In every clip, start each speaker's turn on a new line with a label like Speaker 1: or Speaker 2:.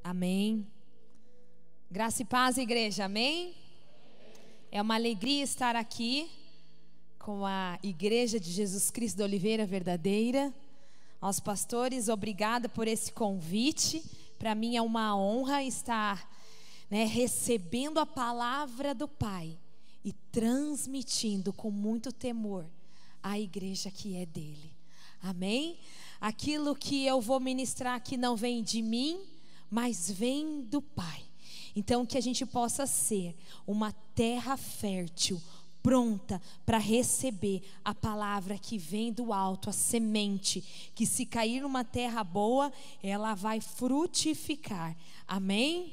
Speaker 1: Amém. Graça e paz, igreja, amém? É uma alegria estar aqui com a Igreja de Jesus Cristo da Oliveira Verdadeira. Aos pastores, obrigada por esse convite. Para mim é uma honra estar, recebendo a palavra do Pai e transmitindo com muito temor a igreja que é dele. Amém? Aquilo que eu vou ministrar aqui não vem de mim, mas vem do Pai. Então que a gente possa ser uma terra fértil, pronta para receber a palavra que vem do alto, a semente, que se cair numa terra boa, ela vai frutificar. Amém?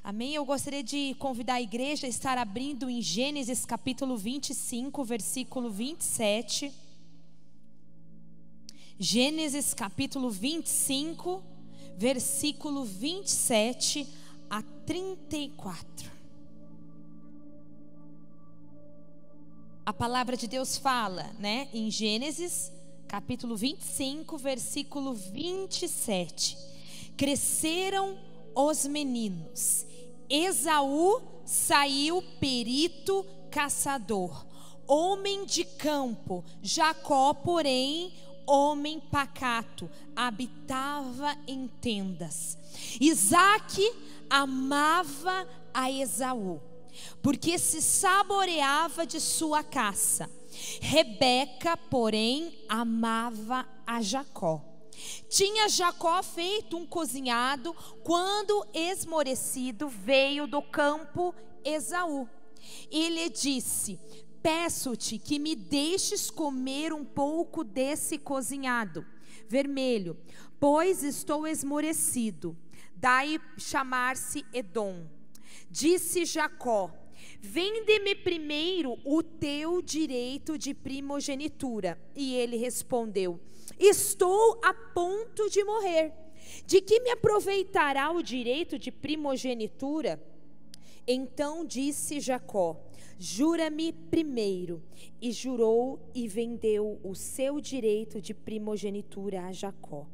Speaker 1: Amém? Eu gostaria de convidar a igreja a estar abrindo em Gênesis capítulo 25, versículo 27. Gênesis capítulo 25, versículo 27 a 34. A palavra de Deus fala, em Gênesis capítulo 25, versículo 27. Cresceram os meninos. Esaú saiu perito caçador, homem de campo. Jacó, porém, homem pacato, habitava em tendas. Isaque amava a Esaú, porque se saboreava de sua caça. Rebeca, porém, amava a Jacó. Tinha Jacó feito um cozinhado, quando esmorecido veio do campo Esaú. E lhe disse: peço-te que me deixes comer um pouco desse cozinhado vermelho, pois estou esmorecido. Daí chamar-se Edom. Disse Jacó: vende-me primeiro o teu direito de primogenitura. E ele respondeu: estou a ponto de morrer. De que me aproveitará o direito de primogenitura? Então disse Jacó: jura-me primeiro. E jurou e vendeu o seu direito de primogenitura a Jacó.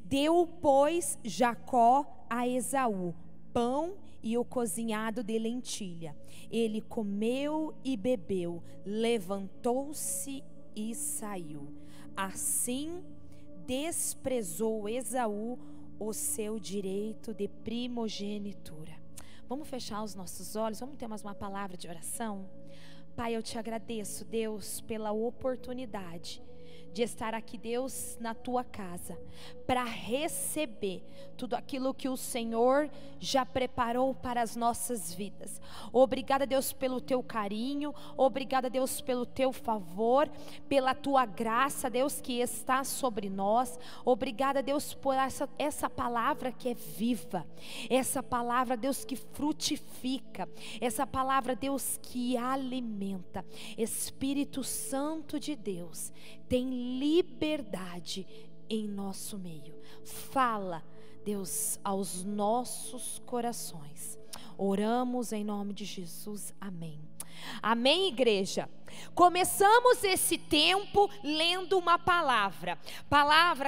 Speaker 1: Deu, pois, Jacó a Esaú pão e o cozinhado de lentilha. Ele comeu e bebeu, levantou-se e saiu. Assim desprezou Esaú o seu direito de primogenitura. Vamos fechar os nossos olhos, vamos ter mais uma palavra de oração? Pai, eu te agradeço, Deus, pela oportunidade de estar aqui, Deus, na tua casa, para receber tudo aquilo que o Senhor já preparou para as nossas vidas. Obrigada, Deus, pelo teu carinho, obrigada, Deus, pelo teu favor, pela tua graça, Deus, que está sobre nós. Obrigada, Deus, por essa palavra que é viva, essa palavra, Deus, que frutifica, essa palavra, Deus, que alimenta. Espírito Santo de Deus, tem liberdade em nosso meio. Fala, Deus, aos nossos corações. Oramos em nome de Jesus, amém. Amém, igreja? Começamos esse tempo lendo uma palavra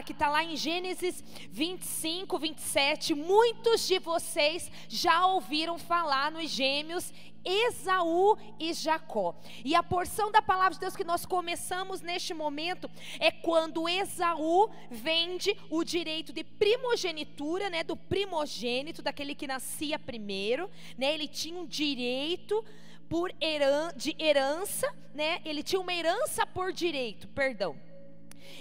Speaker 1: que está lá em Gênesis 25, 27. Muitos de vocês já ouviram falar nos gêmeos Esaú e Jacó. E a porção da palavra de Deus que nós começamos neste momento é quando Esaú vende o direito de primogenitura, do primogênito, daquele que nascia primeiro, ele tinha um direito de herança, ele tinha uma herança por direito,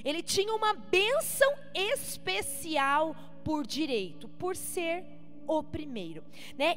Speaker 1: ele tinha uma bênção especial por direito, por ser o primeiro,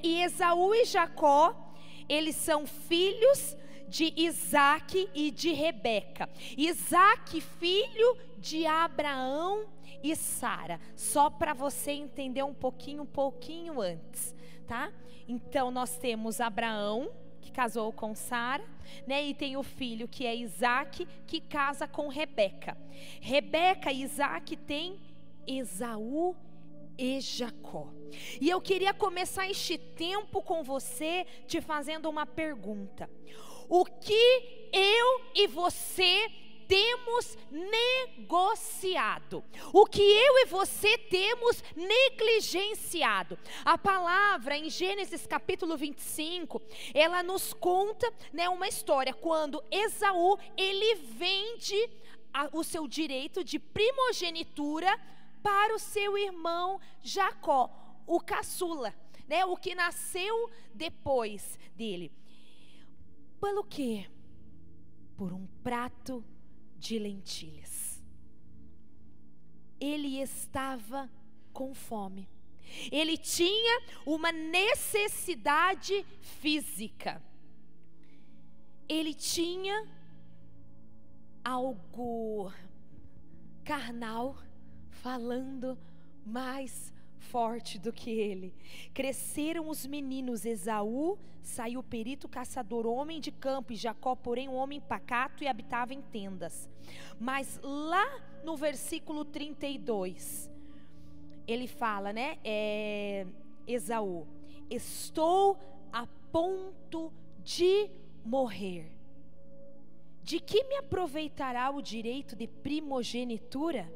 Speaker 1: E Esaú e Jacó, eles são filhos de Isaque e de Rebeca. Isaque, filho de Abraão e Sara. Só para você entender um pouquinho antes, tá? Então nós temos Abraão, que casou com Sara, e tem o filho que é Isaque, que casa com Rebeca. Rebeca e Isaque tem Esaú e Jacó. E eu queria começar este tempo com você te fazendo uma pergunta: o que eu e você temos negociado, o que eu e você temos negligenciado. A palavra em Gênesis capítulo 25, ela nos conta, né, uma história, quando Esaú, ele vende o seu direito de primogenitura para o seu irmão Jacó, o caçula, né, o que nasceu depois dele. Pelo quê? Por um prato de lentilhas. Ele estava com fome. Ele tinha uma necessidade física. Ele tinha algo carnal falando mais forte do que ele. Cresceram os meninos. Esaú saiu perito, caçador, homem de campo, e Jacó, porém, um homem pacato, e habitava em tendas. Mas lá no versículo 32, ele fala, né, Esaú: estou a ponto de morrer. De que me aproveitará o direito de primogenitura?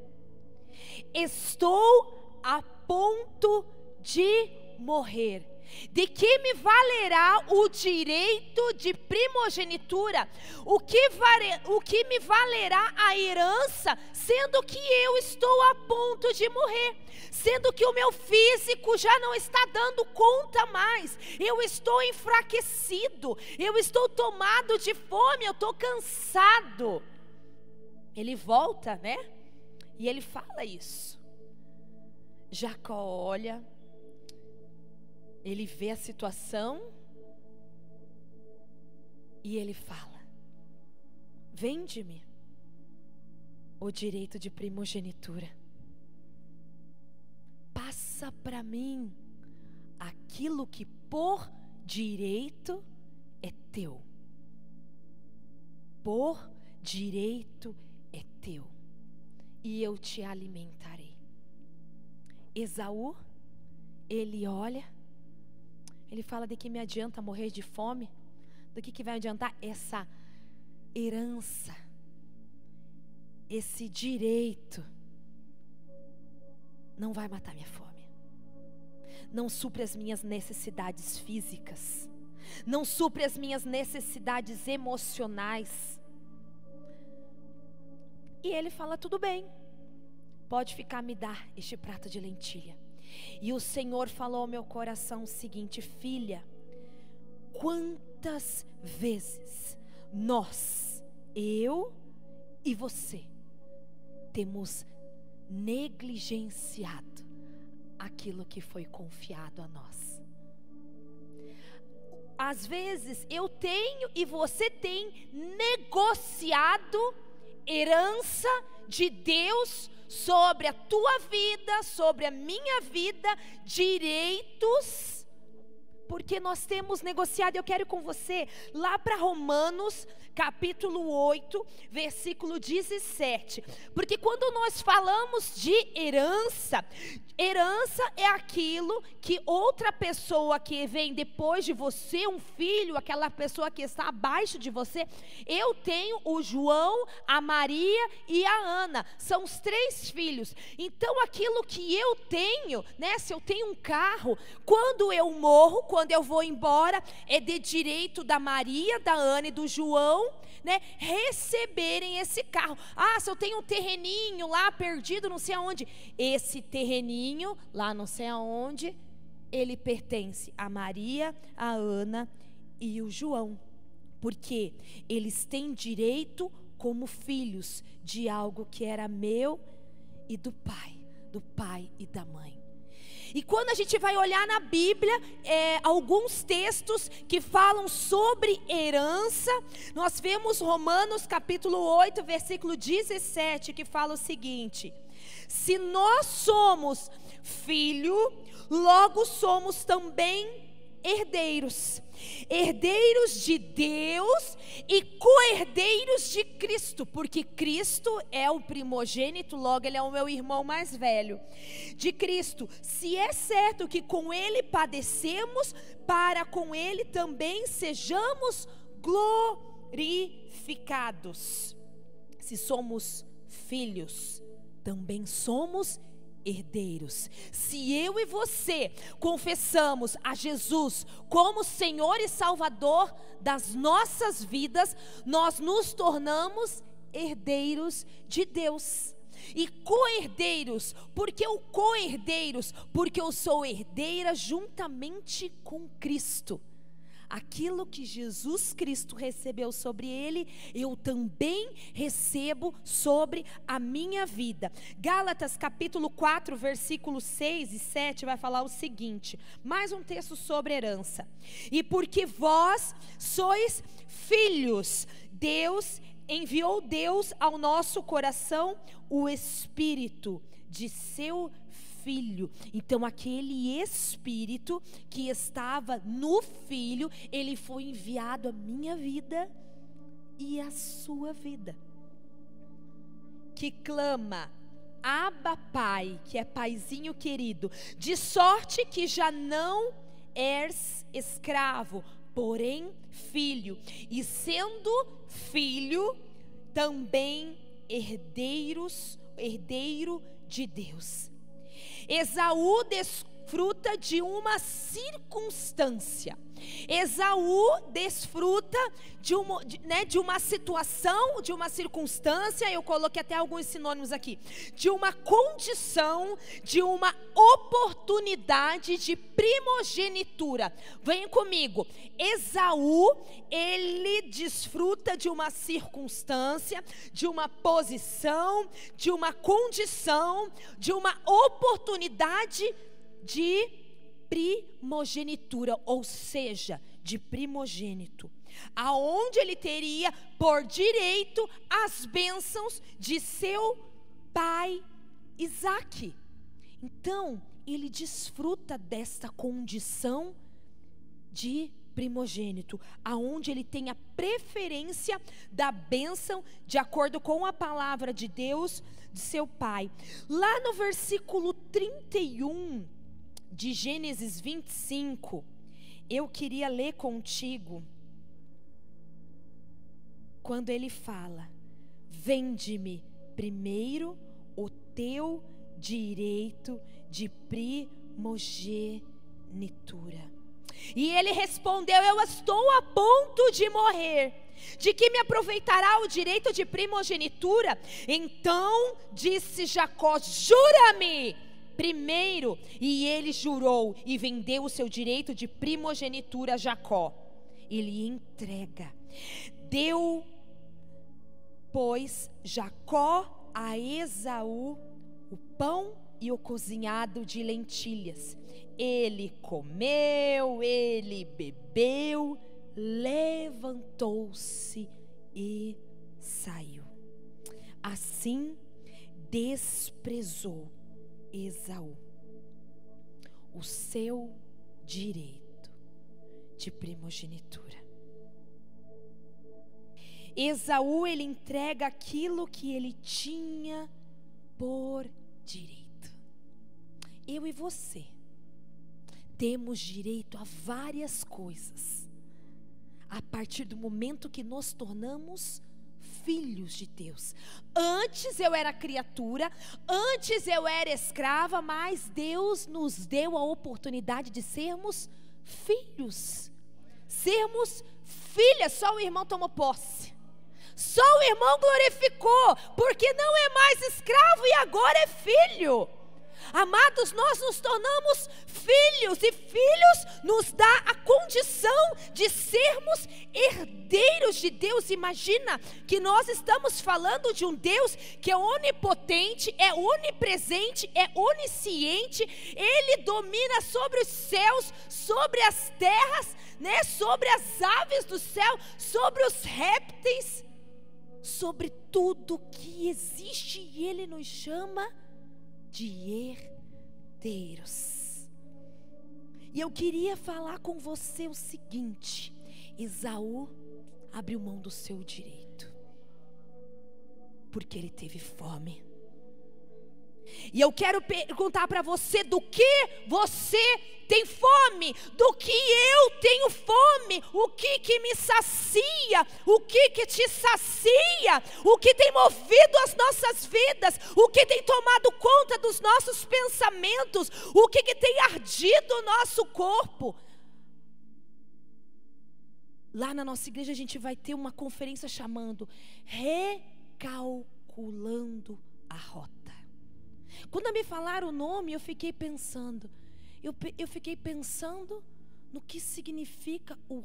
Speaker 1: Estou a ponto de morrer. De que me valerá o direito de primogenitura? O que me valerá a herança, sendo que eu estou a ponto de morrer? Sendo que o meu físico já não está dando conta mais. Eu estou enfraquecido. Eu estou tomado de fome. Eu estou cansado. Ele volta, né? E ele fala isso. Jacó olha, ele vê a situação e ele fala: vende-me o direito de primogenitura. Passa para mim aquilo que por direito é teu. Por direito é teu, e eu te alimentarei. Esaú, ele olha, ele fala: de que me adianta morrer de fome? Do que vai adiantar essa herança, esse direito? Não vai matar minha fome, não supre as minhas necessidades físicas, não supre as minhas necessidades emocionais. E ele fala: tudo bem, pode ficar, me dar este prato de lentilha. E o Senhor falou ao meu coração o seguinte: filha, quantas vezes nós, eu e você, temos negligenciado aquilo que foi confiado a nós. Às vezes eu tenho e você tem negociado herança de Deus sobre a tua vida, sobre a minha vida, direitos, porque nós temos negociado. Eu quero ir com você lá para Romanos capítulo 8, versículo 17, porque quando nós falamos de herança, herança é aquilo que outra pessoa que vem depois de você, um filho, aquela pessoa que está abaixo de você. Eu tenho o João, a Maria e a Ana, são os 3 filhos. Então aquilo que eu tenho, né, se eu tenho um carro, quando eu morro, quando eu vou embora, é de direito da Maria, da Ana e do João, né, receberem esse carro. Ah, se eu tenho um terreninho lá perdido, não sei aonde, esse terreninho lá não sei aonde, ele pertence a Maria, a Ana e o João, porque eles têm direito como filhos de algo que era meu e do pai e da mãe. E quando a gente vai olhar na Bíblia, alguns textos que falam sobre herança, nós vemos Romanos capítulo 8, versículo 17, que fala o seguinte: se nós somos filho, logo somos também herdeiros, herdeiros de Deus e co-herdeiros de Cristo, porque Cristo é o primogênito, logo ele é o meu irmão mais velho de Cristo. Se é certo que com ele padecemos, para com ele também sejamos glorificados. Se somos filhos, também somos herdeiros. Se eu e você confessamos a Jesus como Senhor e Salvador das nossas vidas, nós nos tornamos herdeiros de Deus. E co-herdeiros, porque eu sou herdeira juntamente com Cristo. Aquilo que Jesus Cristo recebeu sobre ele, eu também recebo sobre a minha vida. Gálatas capítulo 4, versículos 6 e 7 vai falar o seguinte, mais um texto sobre herança. E porque vós sois filhos, enviou Deus ao nosso coração o Espírito de seu Filho. Então aquele Espírito que estava no Filho, ele foi enviado à minha vida e à sua vida, que clama, Abba Pai, que é paizinho querido, de sorte que já não és escravo, porém filho, e sendo filho, também herdeiro de Deus. Esaú desfruta de uma circunstância. Esaú desfruta de uma situação, de uma circunstância, eu coloquei até alguns sinônimos aqui, de uma condição, de uma oportunidade de primogenitura. Venham comigo. Esaú, ele desfruta de uma circunstância, de uma posição, de uma condição, de uma oportunidade de primogenitura, ou seja, de primogênito, aonde ele teria por direito as bênçãos de seu pai Isaque. Então, ele desfruta desta condição de primogênito, aonde ele tem a preferência da bênção de acordo com a palavra de Deus de seu pai. Lá no versículo 31 de Gênesis 25, eu queria ler contigo, quando ele fala: vende-me primeiro o teu direito de primogenitura. E ele respondeu: eu estou a ponto de morrer, de que me aproveitará o direito de primogenitura? Então disse Jacó: jura-me primeiro. E ele jurou e vendeu o seu direito de primogenitura a Jacó. Ele entrega. Deu, pois, Jacó a Esaú o pão e o cozinhado de lentilhas. Ele comeu, ele bebeu, levantou-se e saiu. Assim desprezou Esaú o seu direito de primogenitura. Esaú, ele entrega aquilo que ele tinha por direito. Eu e você temos direito a várias coisas a partir do momento que nos tornamos filhos de Deus. Antes eu era criatura, antes eu era escrava, mas Deus nos deu a oportunidade de sermos filhos, sermos filhas. Só o irmão tomou posse, só o irmão glorificou, porque não é mais escravo e agora é filho. Amados, nós nos tornamos filhos, e filhos nos dá a condição de sermos herdeiros de Deus. Imagina que nós estamos falando de um Deus que é onipotente, é onipresente, é onisciente. Ele domina sobre os céus, sobre as terras, né? Sobre as aves do céu, sobre os répteis, sobre tudo que existe, e Ele nos chama de herdeiros. E eu queria falar com você o seguinte: Esaú abriu mão do seu direito porque ele teve fome. E eu quero perguntar para você: do que você tem fome? fome do que eu tenho fome. O que me sacia, o que te sacia, o que tem movido as nossas vidas, o que tem tomado conta dos nossos pensamentos, o que tem ardido o nosso corpo. Lá na nossa igreja a gente vai ter uma conferência chamando Recalculando a Rota. Quando me falaram o nome, eu fiquei pensando. Eu fiquei pensando no que significa o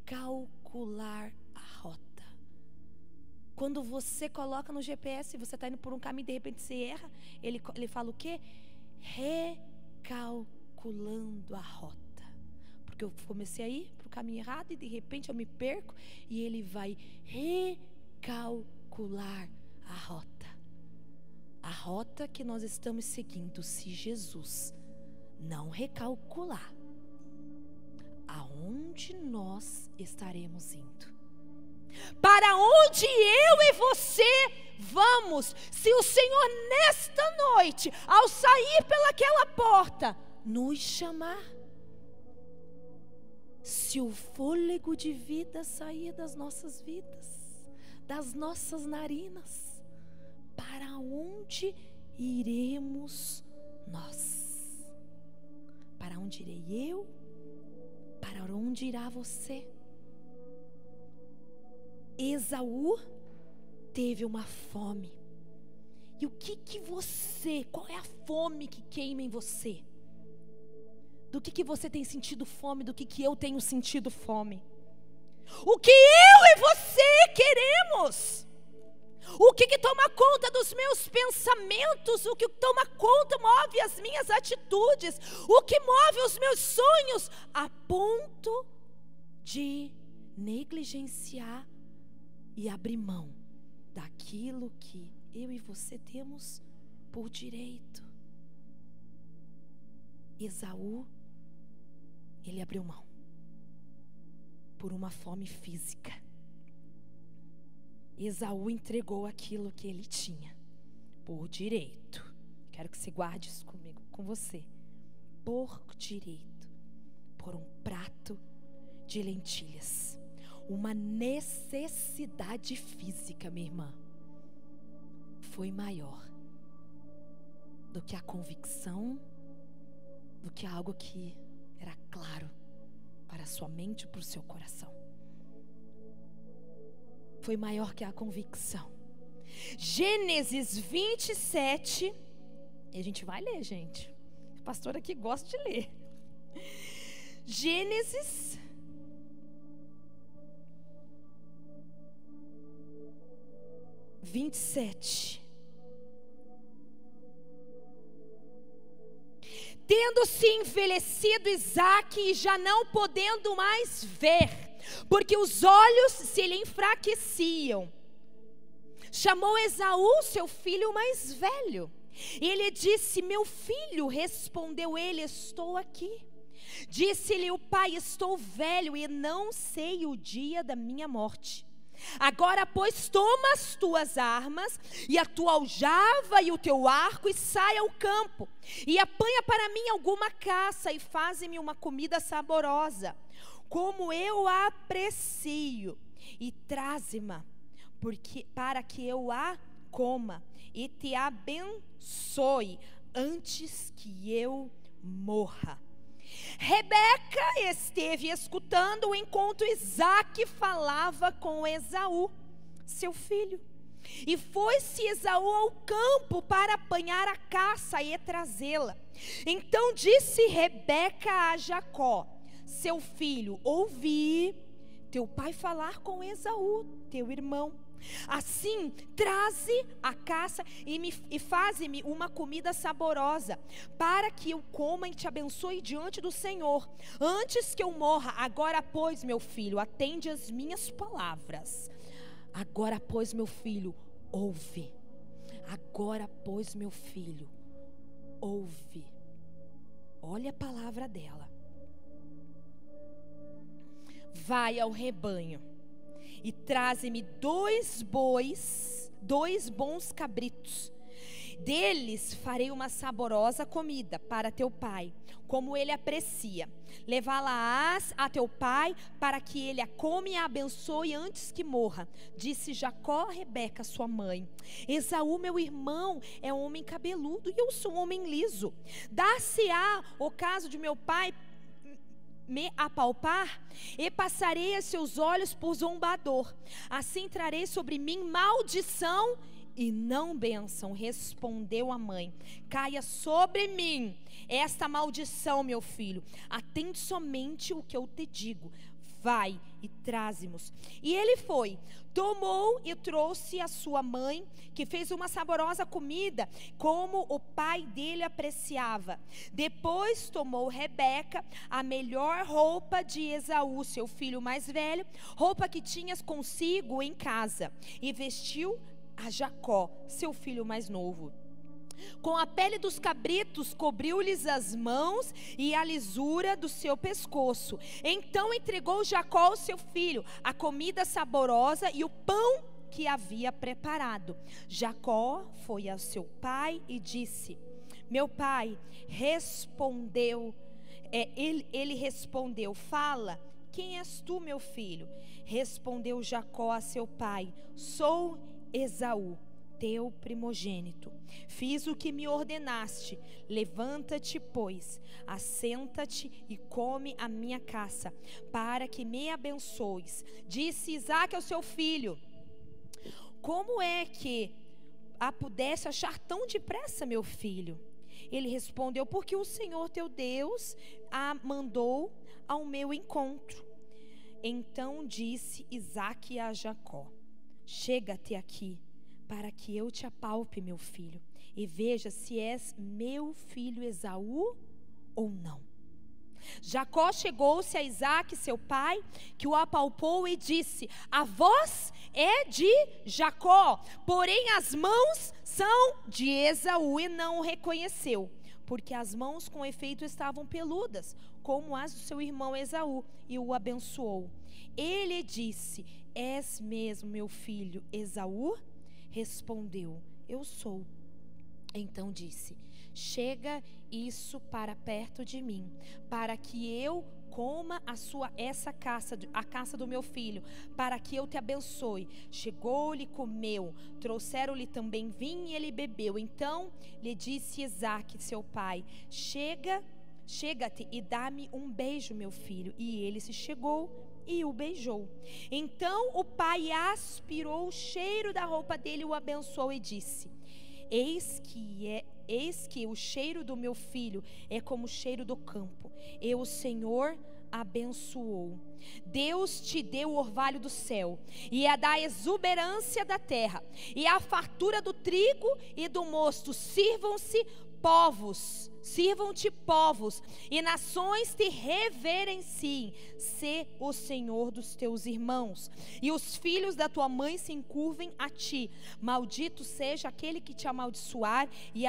Speaker 1: recalcular a rota. Quando você coloca no GPS, você está indo por um caminho e de repente você erra, ele fala o quê? Recalculando a rota. Porque eu comecei a ir para o caminho errado e de repente eu me perco e ele vai recalcular a rota. A rota que nós estamos seguindo, se Jesus não recalcular, aonde nós estaremos indo? Para onde eu e você vamos? Se o Senhor nesta noite, ao sair pelaquela porta, nos chamar, se o fôlego de vida sair das nossas vidas, das nossas narinas, para onde iremos nós? Para onde irei eu? Para onde irá você? Esaú teve uma fome. E o que você, qual é a fome que queima em você? Do que você tem sentido fome? Do que eu tenho sentido fome? O que eu e você queremos? O que toma conta dos meus pensamentos? O que toma conta, move as minhas atitudes? O que move os meus sonhos? A ponto de negligenciar e abrir mão daquilo que eu e você temos por direito. Esaú, ele abriu mão por uma fome física. Esaú entregou aquilo que ele tinha por direito. Quero que você guarde isso comigo, com você. Por direito, por um prato de lentilhas. Uma necessidade física, minha irmã, foi maior do que a convicção, do que algo que era claro para a sua mente e para o seu coração. Foi maior que a convicção. Gênesis 27. E a gente vai ler, gente. A pastora aqui gosta de ler. Gênesis 27. Tendo-se envelhecido Isaque e já não podendo mais ver, porque os olhos se lhe enfraqueciam, chamou Esaú, seu filho mais velho. E ele disse: meu filho. Respondeu ele: estou aqui. Disse-lhe o pai: estou velho e não sei o dia da minha morte. Agora, pois, toma as tuas armas e a tua aljava e o teu arco e sai ao campo e apanha para mim alguma caça e faze-me uma comida saborosa, como eu a aprecio, e traze-me, para que eu a coma e te abençoe antes que eu morra. Rebeca esteve escutando enquanto Isaque falava com Esaú, seu filho. E foi-se Esaú ao campo para apanhar a caça e trazê-la. Então disse Rebeca a Jacó, seu filho: ouvi teu pai falar com Esaú, teu irmão. Assim, traze a caça e faze-me uma comida saborosa, para que eu coma e te abençoe diante do Senhor, antes que eu morra. Agora, pois, meu filho, atende as minhas palavras. Agora, pois, meu filho, ouve. Agora, pois, meu filho, ouve. Olha a palavra dela. Vai ao rebanho e traze-me 2 bois, 2 bons cabritos, Deles farei uma saborosa comida para teu pai, como ele aprecia. Levá-la-ás a teu pai, para que ele a come e a abençoe antes que morra. Disse Jacó a Rebeca, sua mãe: Esaú, meu irmão, é um homem cabeludo e eu sou um homem liso. Dar-se-á o caso de meu pai me apalpar, e passarei a seus olhos por zombador. Assim trarei sobre mim maldição e não bênção. Respondeu a mãe: caia sobre mim esta maldição, meu filho. Atende somente o que eu te digo. Vai e traze-nos. E ele foi, tomou e trouxe a sua mãe, que fez uma saborosa comida, como o pai dele apreciava. Depois tomou Rebeca a melhor roupa de Esaú, seu filho mais velho, roupa que tinhas consigo em casa, e vestiu a Jacó, seu filho mais novo. Com a pele dos cabritos cobriu-lhes as mãos e a lisura do seu pescoço. Então entregou Jacó ao seu filho a comida saborosa e o pão que havia preparado. Jacó foi ao seu pai e disse: meu pai. Ele respondeu: fala, quem és tu, meu filho? Respondeu Jacó a seu pai: sou Esaú, teu primogênito. Fiz o que me ordenaste. Levanta-te, pois, assenta-te e come a minha caça, para que me abençoes. Disse Isaque ao seu filho: como é que a pudesse achar tão depressa, meu filho? Ele respondeu: porque o Senhor teu Deus a mandou ao meu encontro. Então disse Isaque a Jacó: chega-te aqui, para que eu te apalpe, meu filho, e veja se és meu filho Esaú ou não. Jacó chegou-se a Isaque, seu pai, que o apalpou e disse: a voz é de Jacó, porém as mãos são de Esaú. E não o reconheceu, porque as mãos com efeito estavam peludas, como as do seu irmão Esaú, e o abençoou. Ele disse: és mesmo meu filho Esaú? Respondeu: eu sou. Então disse: chega isso para perto de mim, para que eu coma a caça do meu filho, para que eu te abençoe. Chegou-lhe, comeu, trouxeram-lhe também vinho e ele bebeu. Então lhe disse Isaque, seu pai: chega-te e dá-me um beijo, meu filho. E ele se chegou e o beijou. Então o pai aspirou o cheiro da roupa dele, o abençoou e disse: eis que o cheiro do meu filho é como o cheiro do campo. E o Senhor abençoou. Deus te deu o orvalho do céu, e a da exuberância da terra, e a fartura do trigo e do mosto. Sirvam-te povos, e nações te reverenciem. Sê o Senhor dos teus irmãos, e os filhos da tua mãe se encurvem a ti. Maldito seja aquele que te amaldiçoar, e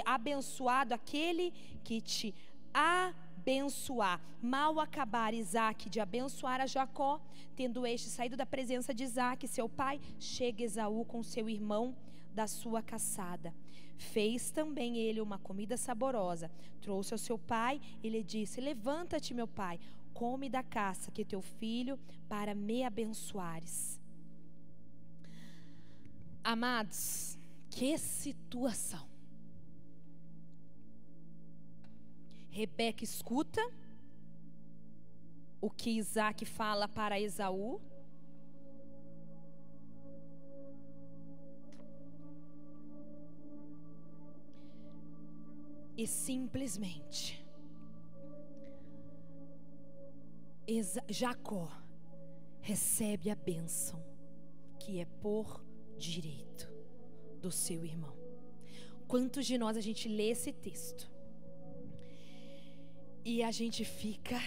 Speaker 1: abençoado aquele que te abençoar. Mal acabar Isaque de abençoar a Jacó, tendo este saído da presença de Isaque, seu pai, chega Esaú com seu irmão da sua caçada. Fez também ele uma comida saborosa, trouxe ao seu pai e lhe disse: levanta-te, meu pai, come da caça que teu filho, para me abençoares. Amados, que situação. Rebeca escuta o que Isaque fala para Esaú. E simplesmente Jacó recebe a bênção que é por direito do seu irmão. Quantos de nós a gente lê esse texto e a gente fica...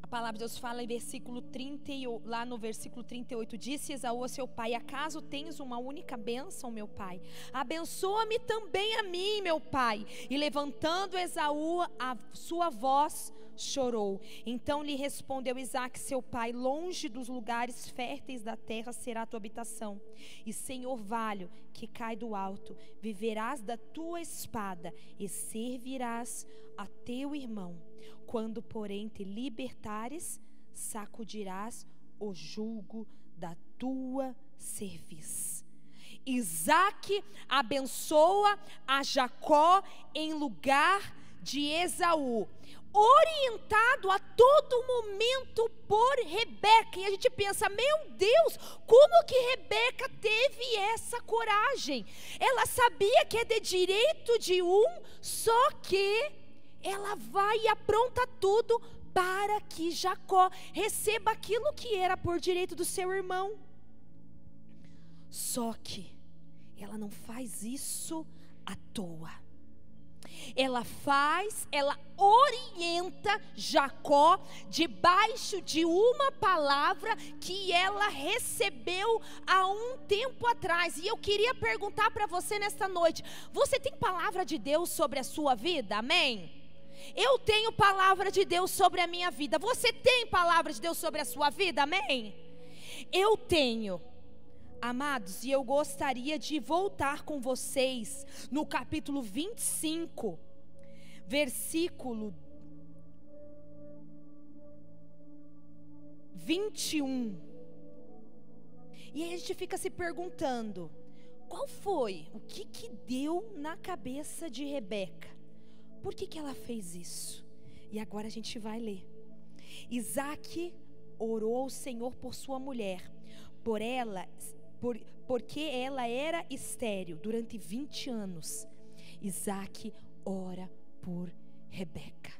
Speaker 1: A palavra de Deus fala em versículo 30, lá no versículo 38, disse Esaú a seu pai: acaso tens uma única bênção, meu pai? Abençoa-me também a mim, meu pai. E levantando Esaú a sua voz, chorou. Então lhe respondeu Isaque, seu pai: longe dos lugares férteis da terra será a tua habitação, e sem orvalho que cai do alto, viverás da tua espada, e servirás a teu irmão. Quando, porém, te libertares, sacudirás o jugo da tua cerviz. Isaque abençoa a Jacó em lugar de Esaú, orientado a todo momento por Rebeca. E a gente pensa: meu Deus, como que Rebeca teve essa coragem? Ela sabia que é de direito de um, só que ela vai e apronta tudo para que Jacó receba aquilo que era por direito do seu irmão. Só que ela não faz isso à toa. Ela orienta Jacó debaixo de uma palavra que ela recebeu há um tempo atrás. E eu queria perguntar para você nesta noite: você tem palavra de Deus sobre a sua vida? Amém? Eu tenho palavra de Deus sobre a minha vida. Você tem palavra de Deus sobre a sua vida? Amém? Eu tenho. Amados, e eu gostaria de voltar com vocês no capítulo 25, versículo 21. E aí a gente fica se perguntando: qual foi? O que deu na cabeça de Rebeca? Por que ela fez isso? E agora a gente vai ler. Isaque orou ao Senhor por sua mulher, porque ela era estéril durante 20 anos. Isaque ora por Rebeca.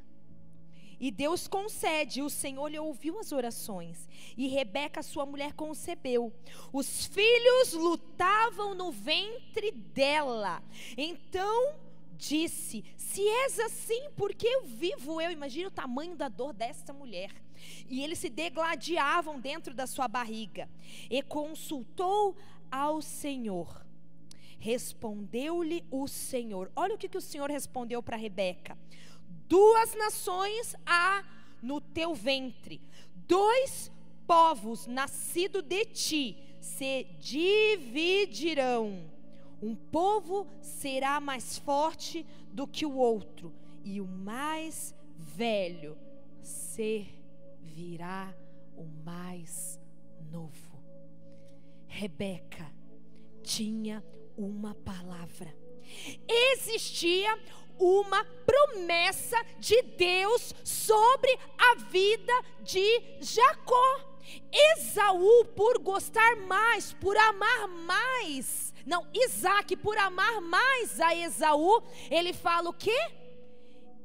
Speaker 1: E Deus concede, o Senhor lhe ouviu as orações. E Rebeca, sua mulher, concebeu. Os filhos lutavam no ventre dela. Então disse: se és assim, por que eu vivo? Eu imagino o tamanho da dor desta mulher. E eles se degladiavam dentro da sua barriga. E consultou ao Senhor. Respondeu-lhe o Senhor. Olha o que o Senhor respondeu para Rebeca: 2 nações há no teu ventre, 2 povos nascidos de ti se dividirão. Um povo será mais forte do que o outro, e o mais velho servirá o mais novo. Rebeca tinha uma palavra. Existia uma promessa de Deus sobre a vida de Jacó. Esaú, por gostar mais, por amar mais, Isaque, por amar mais a Esaú, ele fala o quê?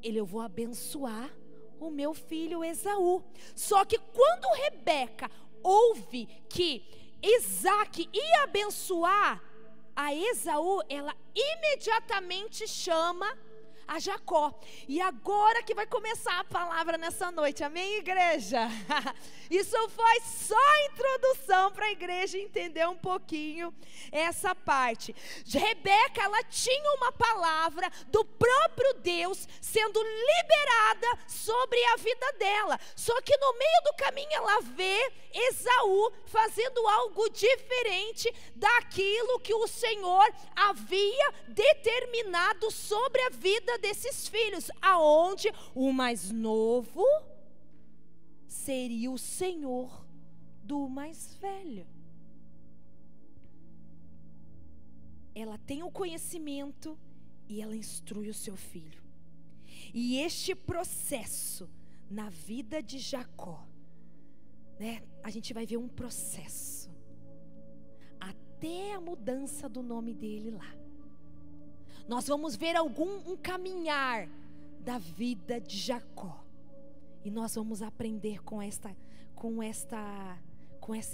Speaker 1: Eu vou abençoar o meu filho Esaú. Só que quando Rebeca ouve que Isaque ia abençoar a Esaú, ela imediatamente chama a Jacó. E agora que vai começar a palavra nessa noite, amém, igreja? Isso foi só a introdução para a igreja entender um pouquinho essa parte. Rebeca, ela tinha uma palavra do próprio Deus sendo liberada sobre a vida dela. Só que no meio do caminho ela vê Esaú fazendo algo diferente daquilo que o Senhor havia determinado sobre a vida desses filhos, aonde o mais novo seria o senhor do mais velho. Ela tem o conhecimento e ela instrui o seu filho. E este processo na vida de Jacó, a gente vai ver um processo até a mudança do nome dele lá. Nós vamos ver um caminhar da vida de Jacó. E nós vamos aprender com esta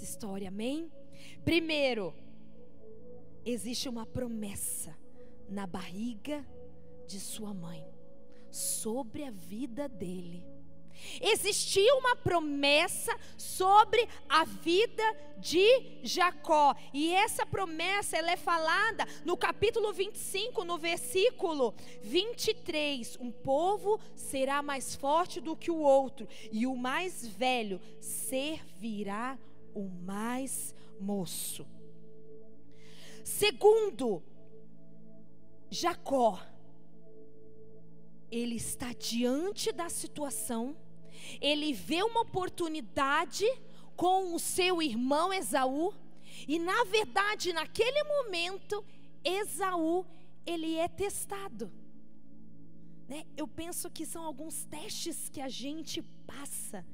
Speaker 1: história, amém? Primeiro, existe uma promessa na barriga de sua mãe sobre a vida dele. Existia uma promessa sobre a vida de Jacó. E essa promessa, ela é falada no capítulo 25, no versículo 23. Um povo será mais forte do que o outro, e o mais velho servirá o mais moço. Segundo, Jacó, ele está diante da situação, ele vê uma oportunidade com o seu irmão Esaú, e na verdade, naquele momento, Esaú, ele é testado, né? Eu penso que são alguns testes que a gente passa,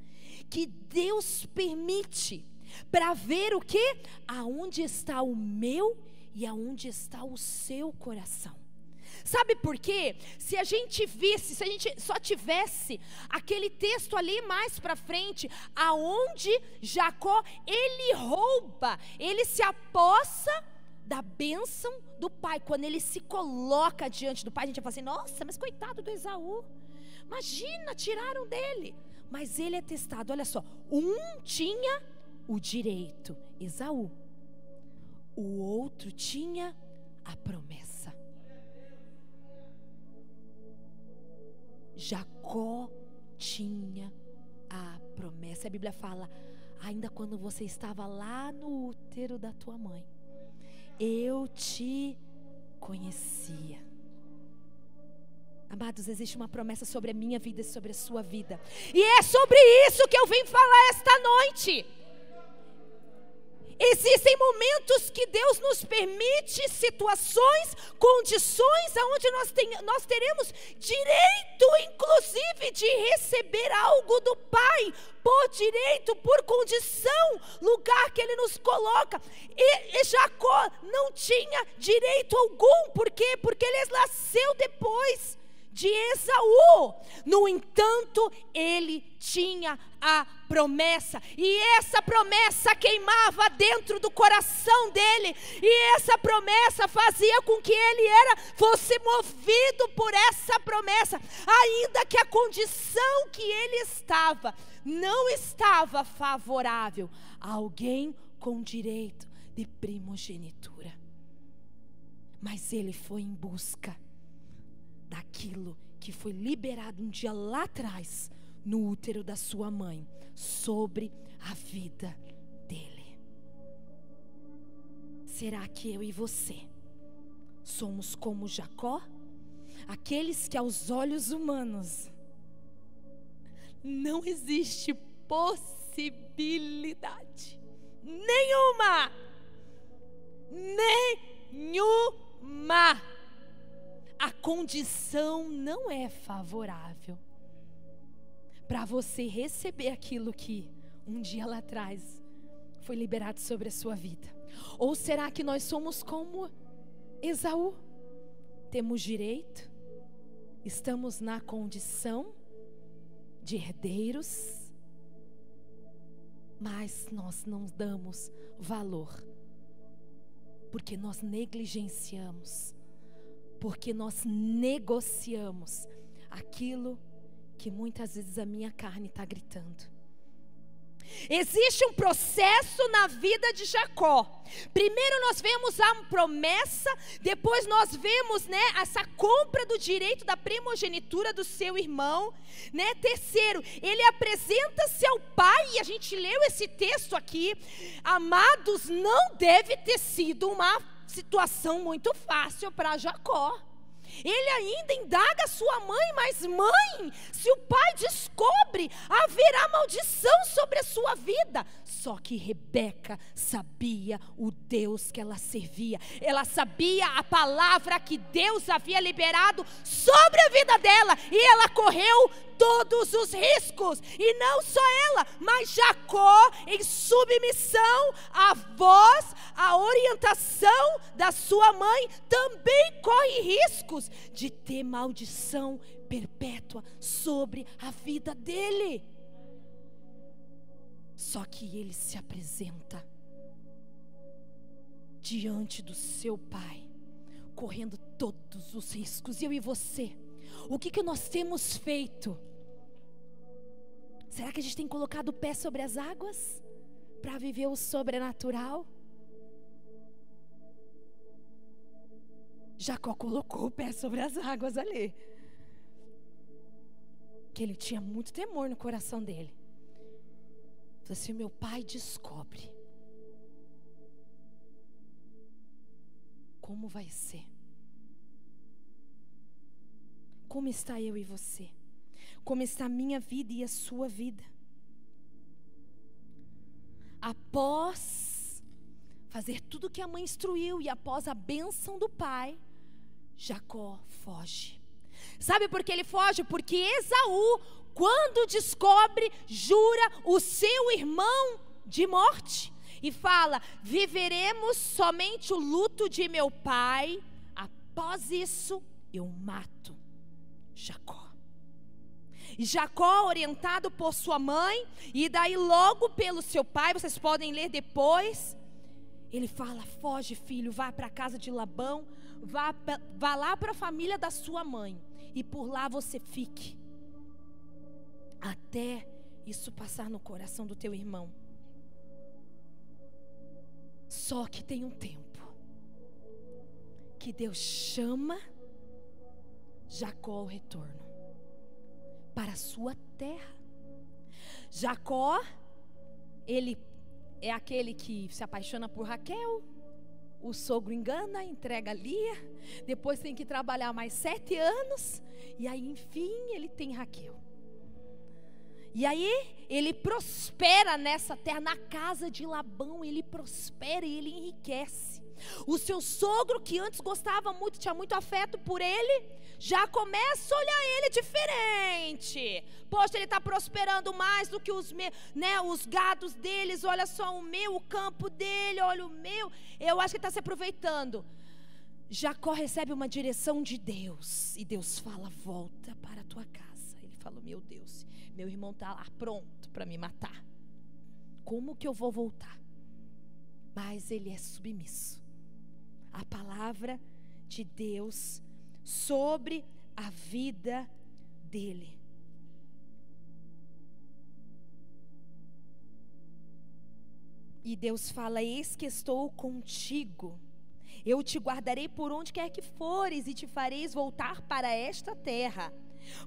Speaker 1: que Deus permite, para ver o quê? Aonde está o meu e aonde está o seu coração. Sabe por quê? Se a gente visse, se a gente só tivesse aquele texto ali mais para frente, aonde Jacó, ele rouba, ele se apossa da bênção do pai. Quando ele se coloca diante do pai, a gente vai falar assim: nossa, mas coitado do Esaú, imagina, tiraram dele. Mas ele é testado, olha só, um tinha o direito, Esaú, o outro tinha a promessa. Jacó tinha a promessa. A Bíblia fala: ainda quando você estava lá no útero da tua mãe, eu te conhecia. Amados, existe uma promessa sobre a minha vida e sobre a sua vida, e é sobre isso que eu vim falar esta noite. Existem momentos que Deus nos permite situações, condições, onde nós teremos direito, inclusive, de receber algo do Pai, por direito, por condição, lugar que Ele nos coloca. E Jacó não tinha direito algum. Por quê? Porque ele nasceu depois de Esaú. No entanto, ele tinha a promessa, e essa promessa queimava dentro do coração dele, e essa promessa fazia com que ele fosse movido por essa promessa, ainda que a condição que ele estava não estava favorável a alguém com direito de primogenitura. Mas ele foi em busca daquilo que foi liberado um dia lá atrás, no útero da sua mãe, sobre a vida dele. Será que eu e você somos como Jacó? Aqueles que aos olhos humanos não existe possibilidade nenhuma, a condição não é favorável para você receber aquilo que um dia lá atrás foi liberado sobre a sua vida. Ou será que nós somos como Esaú? Temos direito, estamos na condição de herdeiros, mas nós não damos valor, porque nós negligenciamos, porque nós negociamos aquilo que muitas vezes a minha carne está gritando. Existe um processo na vida de Jacó. Primeiro nós vemos a promessa, depois nós vemos, essa compra do direito da primogenitura do seu irmão, Terceiro, ele apresenta-se ao pai, e a gente leu esse texto aqui. Amados, não deve ter sido uma situação muito fácil para Jacó. Ele ainda indaga sua mãe: mas mãe, se o pai descobre, haverá maldição sobre a sua vida. Só que Rebeca sabia o Deus que ela servia. Ela sabia a palavra que Deus havia liberado sobre a vida dela, e ela correu todos os riscos. E não só ela, mas Jacó, em submissão à voz, à orientação da sua mãe, também corre riscos de ter maldição perpétua sobre a vida dele. Só que ele se apresenta diante do seu pai, correndo todos os riscos. E eu e você, o que nós temos feito? Será que a gente tem colocado o pé sobre as águas para viver o sobrenatural? Jacó colocou o pé sobre as águas ali, que ele tinha muito temor no coração dele. Falei assim: meu pai descobre, como vai ser? Como está eu e você? Como está a minha vida e a sua vida? Após fazer tudo que a mãe instruiu e após a bênção do pai, Jacó foge. Sabe por que ele foge? Porque Esaú, quando descobre, jura o seu irmão de morte e fala: viveremos somente o luto de meu pai, após isso eu mato Jacó. E Jacó, orientado por sua mãe e daí logo pelo seu pai, vocês podem ler depois, ele fala: foge, filho, vá para a casa de Labão, vá lá para a família da sua mãe e por lá você fique, até isso passar no coração do teu irmão. Só que tem um tempo que Deus chama Jacó ao retorno para a sua terra. Jacó, ele é aquele que se apaixona por Raquel, o sogro engana, entrega Lia, depois tem que trabalhar mais 7 anos, e aí enfim ele tem Raquel. E aí ele prospera nessa terra, na casa de Labão, ele prospera e ele enriquece. O seu sogro, que antes gostava muito, tinha muito afeto por ele, já começa a olhar ele diferente. Poxa, ele está prosperando mais do que os gados deles. Olha só o campo dele, olha o meu. Eu acho que ele está se aproveitando. Jacó recebe uma direção de Deus e Deus fala: volta para a tua casa. Ele falou: meu Deus, meu irmão está lá pronto para me matar. Como que eu vou voltar? Mas ele é submisso a palavra de Deus sobre a vida dele. E Deus fala: eis que estou contigo, eu te guardarei por onde quer que fores e te fareis voltar para esta terra,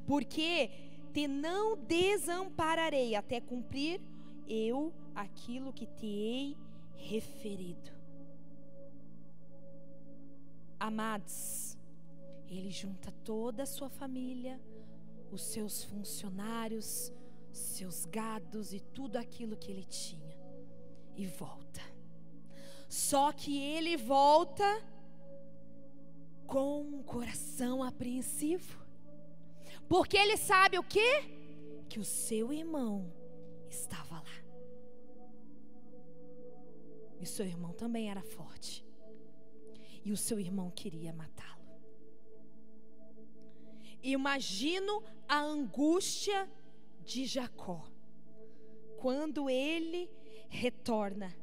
Speaker 1: porque te não desampararei até cumprir eu aquilo que te hei referido. Amados, ele junta toda a sua família, os seus funcionários, seus gados e tudo aquilo que ele tinha e volta. Só que ele volta com um coração apreensivo, porque ele sabe o quê? Que o seu irmão estava lá. E o seu irmão também era forte. E o seu irmão queria matá-lo. Imagino a angústia de Jacó quando ele retorna.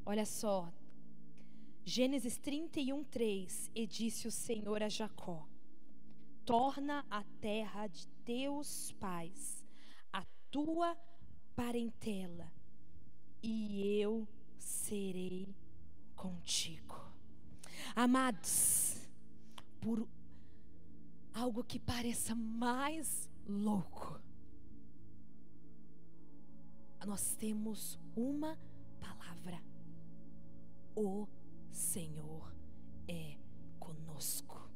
Speaker 1: Olha só, Gênesis 31:3, e disse o Senhor a Jacó: torna a terra de teus pais, a tua parentela, e eu serei contigo. Amados, por algo que pareça mais louco, nós temos uma palavra: o Senhor é conosco.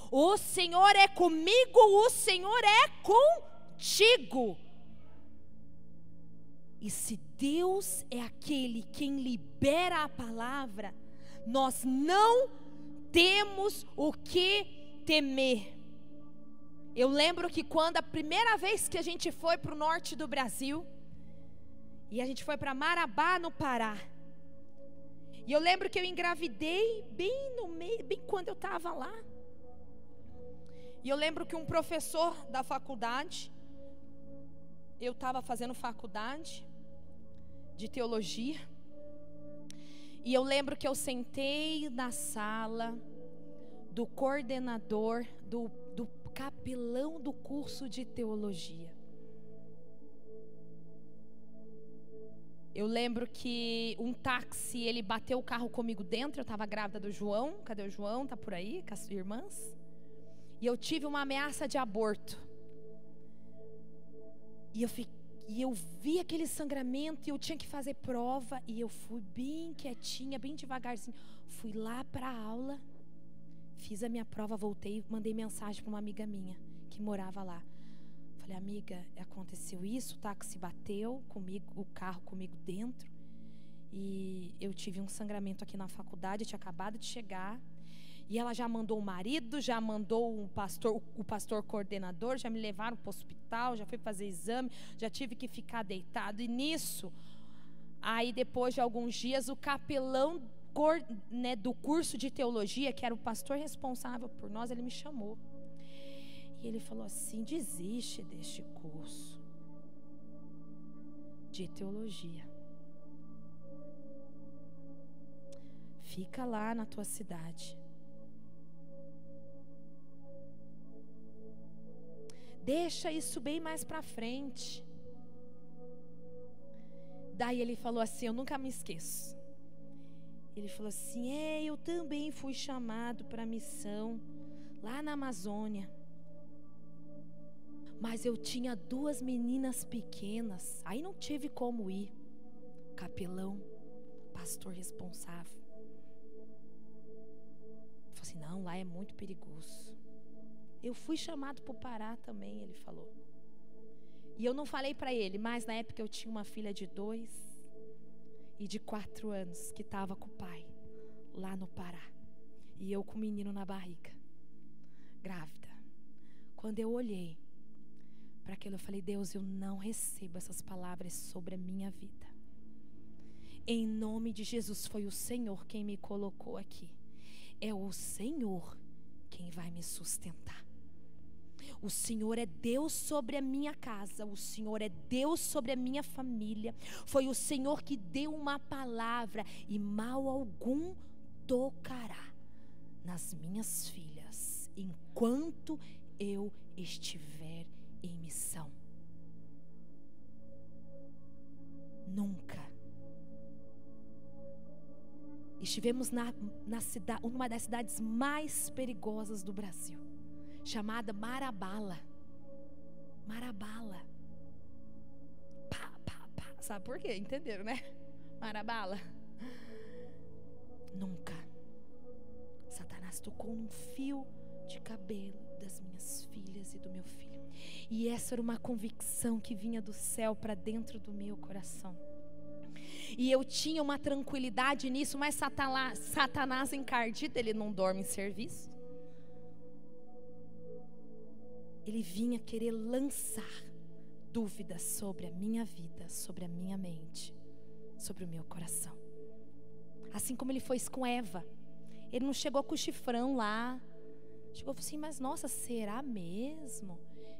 Speaker 1: O Senhor é comigo, o Senhor é contigo. E se Deus é aquele quem libera a palavra, nós não temos o que temer. Eu lembro que quando a primeira vez que a gente foi para o norte do Brasil, e a gente foi para Marabá, no Pará, e eu lembro que eu engravidei bem no meio, bem quando eu estava lá. E eu lembro que um professor da faculdade, eu estava fazendo faculdade de teologia, e eu lembro que eu sentei na sala do coordenador, do capelão do curso de teologia. Eu lembro que um táxi, ele bateu o carro comigo dentro. Eu estava grávida do João. Cadê o João? Tá por aí com as irmãs. E eu tive uma ameaça de aborto. E eu vi aquele sangramento e eu tinha que fazer prova. E eu fui bem quietinha, bem devagarzinho. Fui lá para a aula, fiz a minha prova, voltei, mandei mensagem para uma amiga minha que morava lá. Falei, amiga, aconteceu isso, o táxi bateu comigo, o carro comigo dentro. E eu tive um sangramento aqui na faculdade, eu tinha acabado de chegar. E ela já mandou o marido, já mandou o pastor coordenador, já me levaram para o hospital, já fui fazer exame, já tive que ficar deitado. E nisso, aí depois de alguns dias, o capelão do curso de teologia, que era o pastor responsável por nós, ele me chamou. E ele falou assim, desiste deste curso de teologia. Fica lá na tua cidade. Deixa isso bem mais para frente. Daí ele falou assim, eu nunca me esqueço. Ele falou assim, eu também fui chamado para a missão lá na Amazônia. Mas eu tinha 2 meninas pequenas, aí não tive como ir. Capelão, pastor responsável. Ele falou assim, não, lá é muito perigoso. Eu fui chamado para o Pará também, ele falou. E eu não falei para ele, mas na época eu tinha uma filha de 2 e de 4 anos que estava com o pai lá no Pará. E eu com o menino na barriga, grávida. Quando eu olhei para aquilo, eu falei, Deus, eu não recebo essas palavras sobre a minha vida. Em nome de Jesus, foi o Senhor quem me colocou aqui. É o Senhor quem vai me sustentar. O Senhor é Deus sobre a minha casa. O Senhor é Deus sobre a minha família. Foi o Senhor que deu uma palavra e mal algum tocará nas minhas filhas enquanto eu estiver em missão. Nunca. Estivemos numa das cidades mais perigosas do Brasil, chamada Marabala. Marabala. Pá, pá, pá. Sabe por quê? Entenderam, né? Marabala. Nunca. Satanás tocou num fio de cabelo das minhas filhas e do meu filho. E essa era uma convicção que vinha do céu para dentro do meu coração. E eu tinha uma tranquilidade nisso, mas Satanás encardido, ele não dorme em serviço. Ele vinha querer lançar dúvidas sobre a minha vida, sobre a minha mente, sobre o meu coração. Assim como ele fez com Eva. Ele não chegou com o chifrão lá. Chegou assim, mas nossa, será mesmo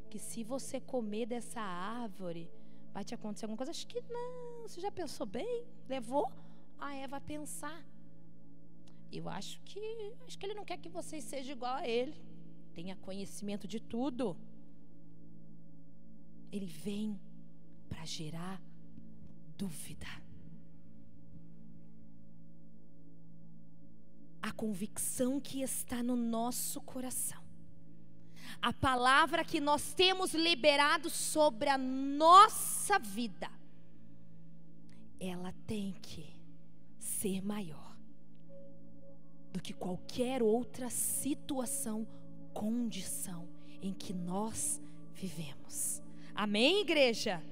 Speaker 1: que se você comer dessa árvore vai te acontecer alguma coisa? Acho que não. Você já pensou bem? Levou a Eva a pensar. Eu acho que ele não quer que vocês sejam igual a ele. Tenha conhecimento de tudo. Ele vem para gerar dúvida. A convicção que está no nosso coração, a palavra que nós temos liberado sobre a nossa vida, ela tem que ser maior do que qualquer outra situação, condição em que nós vivemos. Amém, igreja?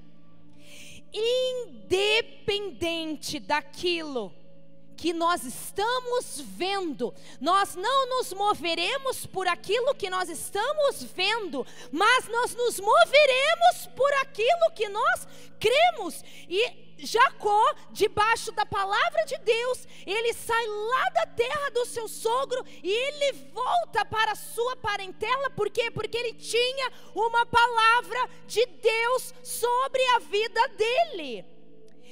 Speaker 1: Independente daquilo que nós estamos vendo, nós não nos moveremos por aquilo que nós estamos vendo, mas nós nos moveremos por aquilo que nós cremos. E Jacó, debaixo da palavra de Deus, ele sai lá da terra do seu sogro e ele volta para a sua parentela. Por quê? Porque ele tinha uma palavra de Deus sobre a vida dele.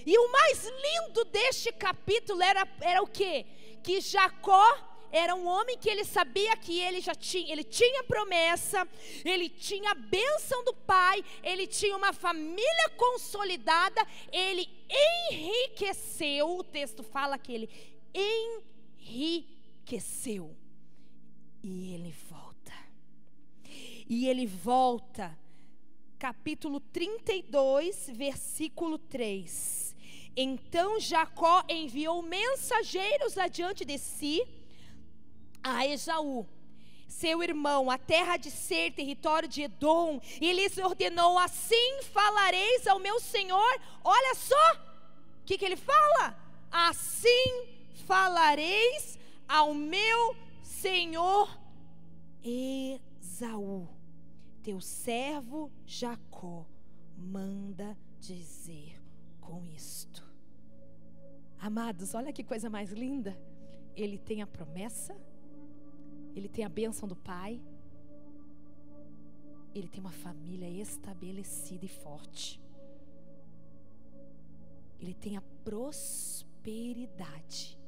Speaker 1: E o mais lindo deste capítulo era o quê? Que Jacó, era um homem que ele sabia que ele tinha promessa, ele tinha a bênção do pai, ele tinha uma família consolidada, ele enriqueceu. O texto fala que ele enriqueceu. E ele volta, capítulo 32, versículo 3. Então Jacó enviou mensageiros adiante de si a Esaú, seu irmão, a terra de Seir, território de Edom, e lhes ordenou: assim falareis ao meu senhor. Olha só, o que ele fala? Assim falareis ao meu senhor Esaú, teu servo Jacó manda dizer com isto. Amados, olha que coisa mais linda. Ele tem a promessa, ele tem a bênção do pai, ele tem uma família estabelecida e forte, ele tem a prosperidade,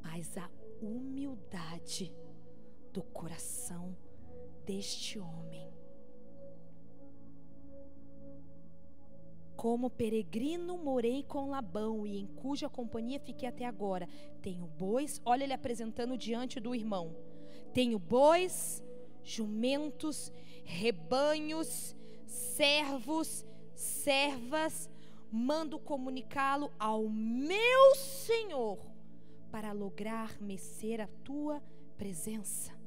Speaker 1: mas a humildade do coração deste homem. Como peregrino morei com Labão, e em cuja companhia fiquei até agora. Tenho bois, olha ele apresentando diante do irmão. Tenho bois, jumentos, rebanhos, servos, servas. Mando comunicá-lo ao meu senhor, para lograr merecer a tua presença.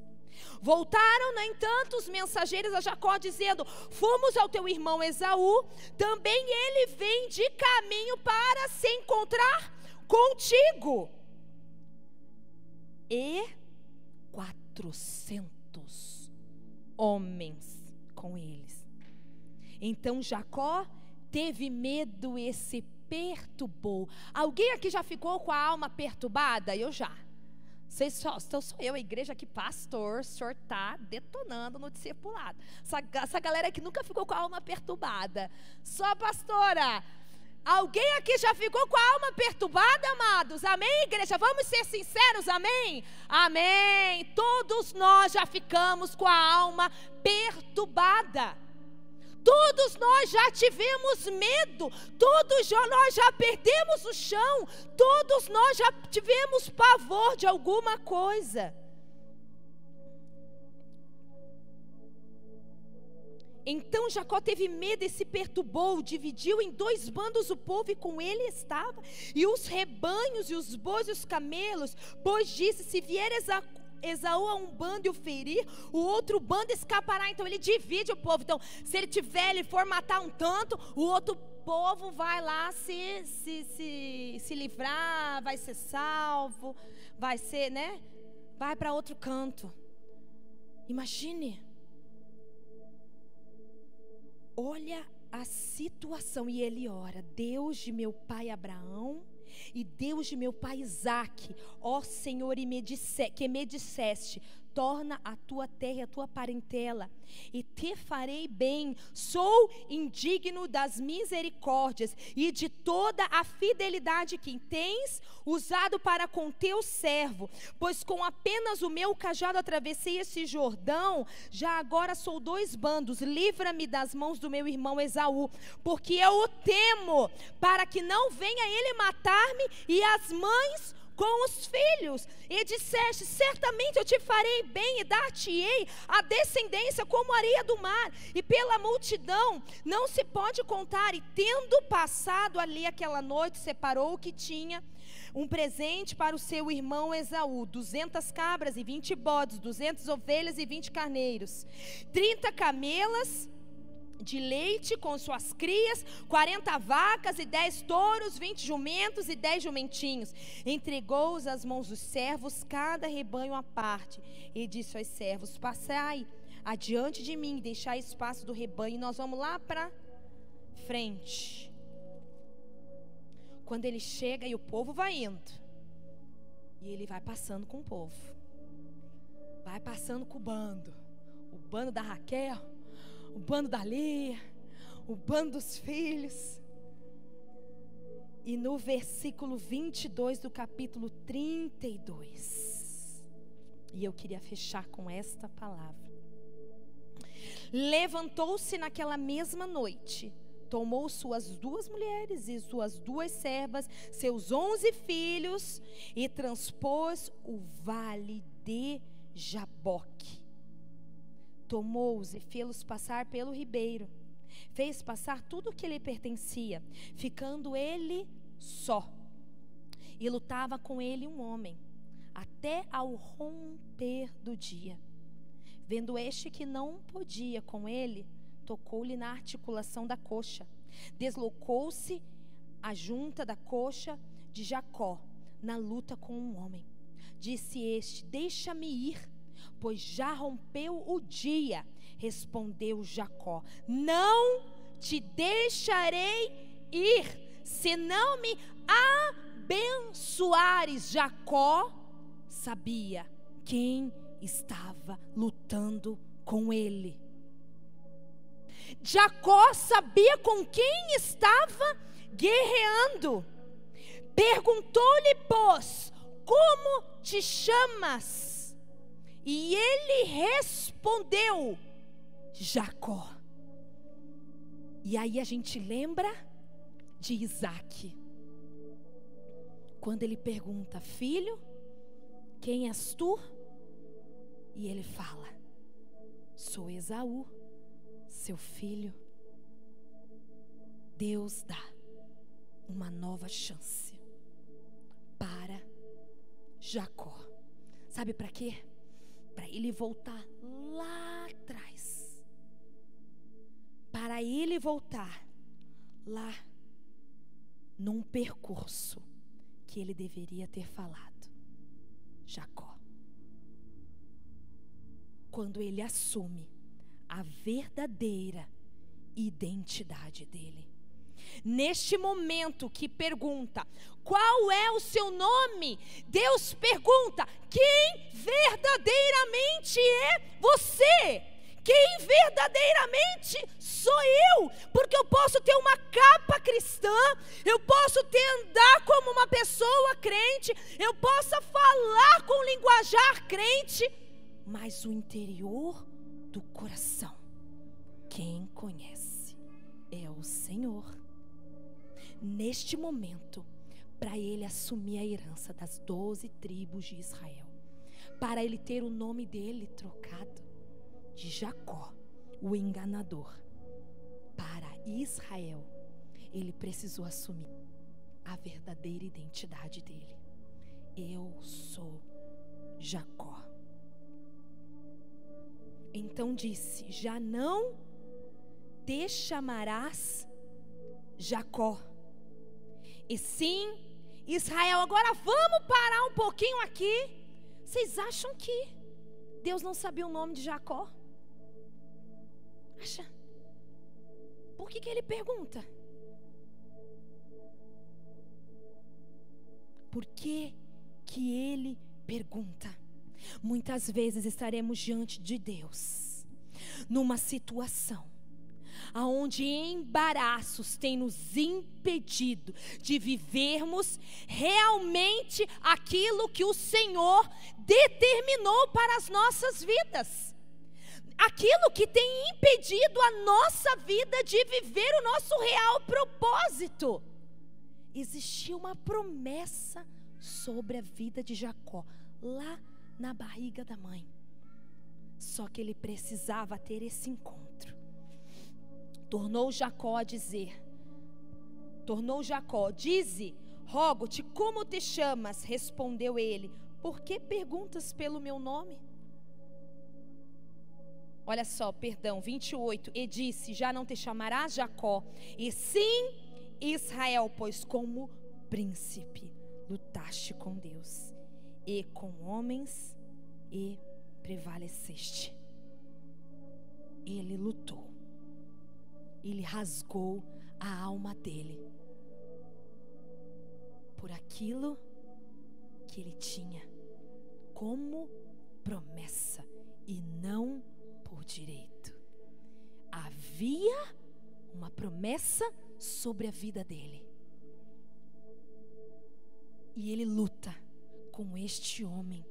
Speaker 1: Voltaram, no entanto, os mensageiros a Jacó, dizendo: fomos ao teu irmão Esaú, também ele vem de caminho para se encontrar contigo. E 400 homens com eles. Então Jacó teve medo e se perturbou. Alguém aqui já ficou com a alma perturbada? Eu já. Então sou eu, a igreja aqui, pastor, o senhor está detonando no discipulado. Essa galera aqui nunca ficou com a alma perturbada. Só pastora. Alguém aqui já ficou com a alma perturbada, amados? Amém, igreja? Vamos ser sinceros, amém? Amém. Todos nós já ficamos com a alma perturbada. Todos nós já tivemos medo, todos nós já perdemos o chão, todos nós já tivemos pavor de alguma coisa. Então Jacó teve medo e se perturbou, dividiu em 2 bandos o povo, e com ele estava, e os rebanhos, e os bois, e os camelos, pois disse: se vier Esaú a um bando e o ferir, o outro bando escapará. Então ele divide o povo. Então se ele for matar um tanto, o outro povo vai lá se livrar, vai ser salvo, vai ser, né? Vai para outro canto. Imagine. Olha a situação. E ele ora: Deus de meu pai Abraão e Deus de meu pai Isaque, ó Senhor, que me disseste: torna a tua terra e a tua parentela, e te farei bem. Sou indigno das misericórdias e de toda a fidelidade que tens usado para com teu servo, pois com apenas o meu cajado atravessei esse Jordão. Já agora sou 2 bandos, livra-me das mãos do meu irmão Esaú, porque eu o temo, para que não venha ele matar-me e as mães com os filhos. E disseste: certamente eu te farei bem e dar-te-ei a descendência como a areia do mar, e pela multidão não se pode contar. E tendo passado ali aquela noite, separou o que tinha, um presente para o seu irmão Esaú: 200 cabras e 20 bodes, 200 ovelhas e 20 carneiros, 30 camelas de leite com suas crias, 40 vacas e 10 touros, 20 jumentos e 10 jumentinhos. Entregou-os às mãos dos servos, cada rebanho à parte, e disse aos servos: passai adiante de mim, deixai espaço do rebanho, e nós vamos lá para frente. Quando ele chega, e o povo vai indo, e ele vai passando com o povo, vai passando com o bando da Raquel, o bando da Lia, o bando dos filhos. E no versículo 22 do capítulo 32, E eu queria fechar com esta palavra. Levantou-se naquela mesma noite, tomou suas 2 mulheres e suas 2 servas, seus 11 filhos, e transpôs o vale de Jaboque. Tomou-os e fê-los passar pelo ribeiro. Fez passar tudo o que lhe pertencia, ficando ele só. E lutava com ele um homem, até ao romper do dia. Vendo este que não podia com ele, tocou-lhe na articulação da coxa. Deslocou-se a junta da coxa de Jacó na luta com um homem. Disse este: deixa-me ir, pois já rompeu o dia. Respondeu Jacó: não te deixarei ir, se não me abençoares. Jacó sabia quem estava lutando com ele. Jacó sabia com quem estava guerreando. Perguntou-lhe, pois, como te chamas? E ele respondeu: Jacó. E aí a gente lembra de Isaac, quando ele pergunta: filho, quem és tu? E ele fala: sou Esaú, seu filho. Deus dá uma nova chance para Jacó. Sabe para quê? Para ele voltar lá atrás. Para ele voltar lá num percurso que ele deveria ter falado. Jacó. Quando ele assume a verdadeira identidade dele. Neste momento que pergunta: qual é o seu nome? Deus pergunta: quem verdadeiramente é você? Quem verdadeiramente sou eu? Porque eu posso ter uma capa cristã, eu posso andar como uma pessoa crente, eu posso falar com linguajar crente, mas o interior do coração, quem conhece é o Senhor. Neste momento, para ele assumir a herança das 12 tribos de Israel, para ele ter o nome dele trocado de Jacó, o enganador, para Israel, ele precisou assumir a verdadeira identidade dele. Eu sou Jacó. Então disse: já não te chamarás Jacó, e sim Israel. Agora vamos parar um pouquinho aqui. Vocês acham que Deus não sabia o nome de Jacó? Acha? Por que ele pergunta? Por que ele pergunta? Muitas vezes estaremos diante de Deus numa situação aonde embaraços têm nos impedido de vivermos realmente aquilo que o Senhor determinou para as nossas vidas. Aquilo que tem impedido a nossa vida de viver o nosso real propósito. Existia uma promessa sobre a vida de Jacó, lá na barriga da mãe. Só que ele precisava ter esse encontro. Tornou Jacó, dize, rogo-te, como te chamas? Respondeu ele: por que perguntas pelo meu nome? Olha só, 28, e disse: já não te chamarás Jacó, e sim Israel, pois como príncipe lutaste com Deus e com homens e prevaleceste. Ele lutou. Ele rasgou a alma dele por aquilo que ele tinha como promessa e não por direito. Havia uma promessa sobre a vida dele. E ele luta com este homem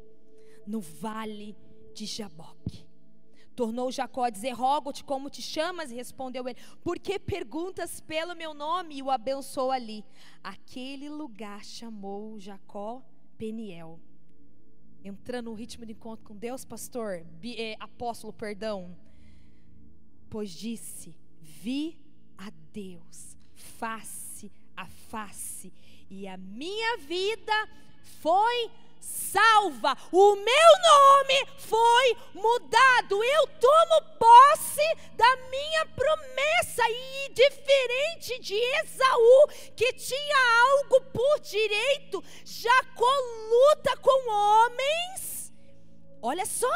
Speaker 1: no vale de Jaboque. Tornou Jacó a dizer: rogo-te, como te chamas? E respondeu ele: por que perguntas pelo meu nome? E o abençoou ali. Aquele lugar chamou Jacó Peniel. Entrando no ritmo de encontro com Deus, apóstolo, perdão. Pois disse: vi a Deus face a face, e a minha vida foi salva, o meu nome foi mudado, eu tomo posse da minha promessa. E diferente de Esaú, que tinha algo por direito, Jacó luta com homens. Olha só,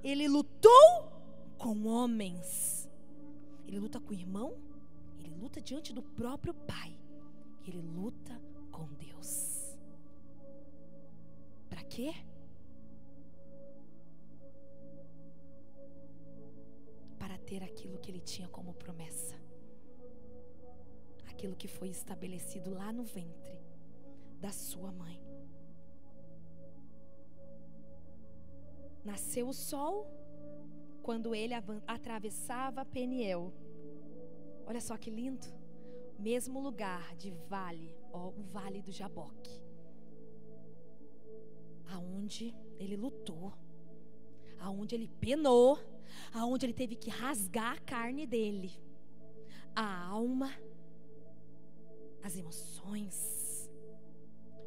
Speaker 1: ele lutou com homens, ele luta com o irmão, ele luta diante do próprio pai, ele luta com Deus. Para quê? Para ter aquilo que ele tinha como promessa, aquilo que foi estabelecido lá no ventre da sua mãe. Nasceu o sol quando ele atravessava Peniel. Olha só que lindo, mesmo lugar de vale, o vale do Jaboque, aonde ele lutou, aonde ele penou, aonde ele teve que rasgar a carne dele, a alma, as emoções,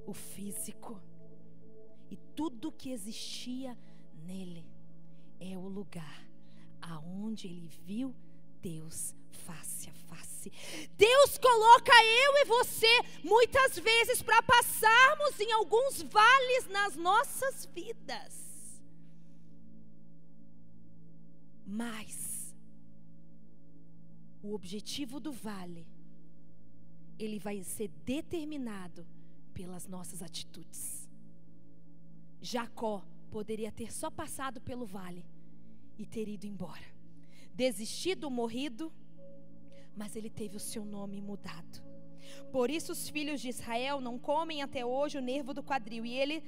Speaker 1: o físico e tudo que existia nele. É o lugar aonde ele viu Deus face a face. Deus coloca eu e você muitas vezes para passarmos em alguns vales nas nossas vidas, mas o objetivo do vale, ele vai ser determinado pelas nossas atitudes. Jacó poderia ter só passado pelo vale e ter ido embora, desistido, morrido, mas ele teve o seu nome mudado. Por isso os filhos de Israel não comem até hoje o nervo do quadril. E ele,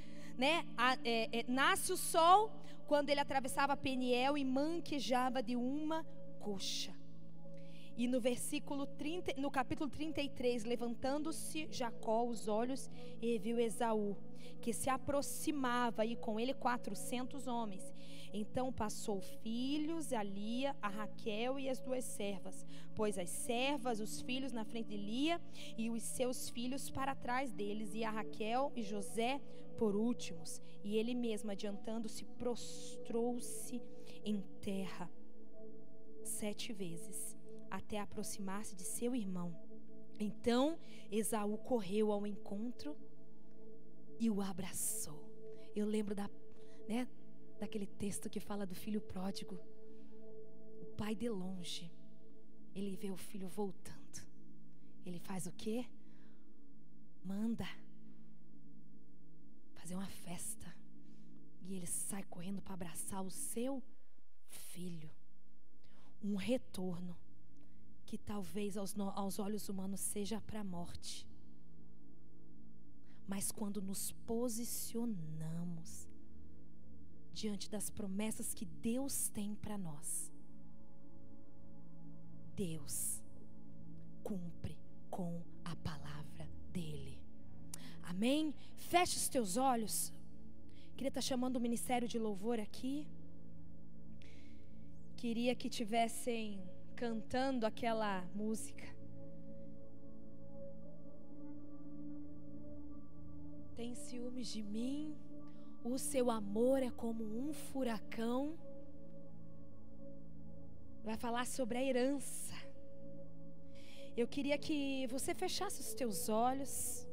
Speaker 1: nasce o sol quando ele atravessava Peniel e manquejava de uma coxa. E no versículo 30, no capítulo 33, levantando-se Jacó os olhos e viu Esaú, que se aproximava, e com ele 400 homens. Então passou filhos a Lia, a Raquel e as duas servas, pois as servas, os filhos na frente de Lia, e os seus filhos para trás deles, e a Raquel e José por últimos. E ele mesmo, adiantando-se, prostrou-se em terra 7 vezes, até aproximar-se de seu irmão. Então Esaú correu ao encontro e o abraçou. Eu lembro daquele texto que fala do filho pródigo. O pai de longe, ele vê o filho voltando. Ele faz o quê? Manda fazer uma festa. E ele sai correndo para abraçar o seu filho. Um retorno que talvez aos olhos humanos seja para a morte. Mas quando nos posicionamos diante das promessas que Deus tem para nós, Deus cumpre com a palavra dele. Amém? Feche os teus olhos. Queria estar chamando o ministério de louvor aqui. Queria que tivessem cantando aquela música. Tem ciúmes de mim, o seu amor é como um furacão. Vai falar sobre a herança. Eu queria que você fechasse os teus olhos,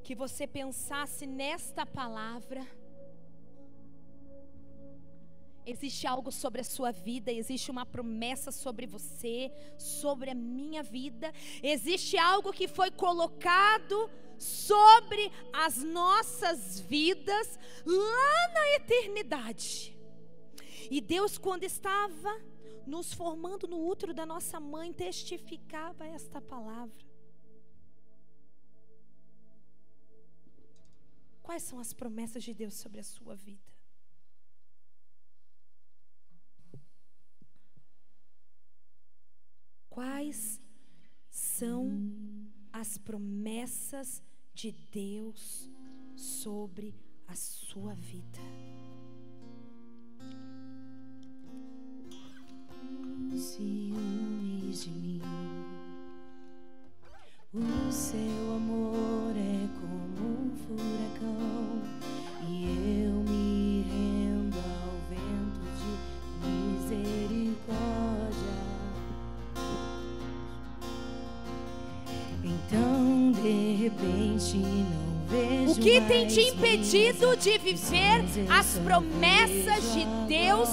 Speaker 1: que você pensasse nesta palavra. Existe algo sobre a sua vida, existe uma promessa sobre você, sobre a minha vida. Existe algo que foi colocado sobre as nossas vidas lá na eternidade. E Deus, quando estava nos formando no útero da nossa mãe, testificava esta palavra. Quais são as promessas de Deus sobre a sua vida? Quais são as promessas de Deus sobre a sua vida?
Speaker 2: Ciúmes de mim, o seu amor é como um furacão, e eu me rendo ao vento de misericórdia. Então de repente não vejo
Speaker 1: O que tem te
Speaker 2: mais
Speaker 1: impedido de viver as promessas de Deus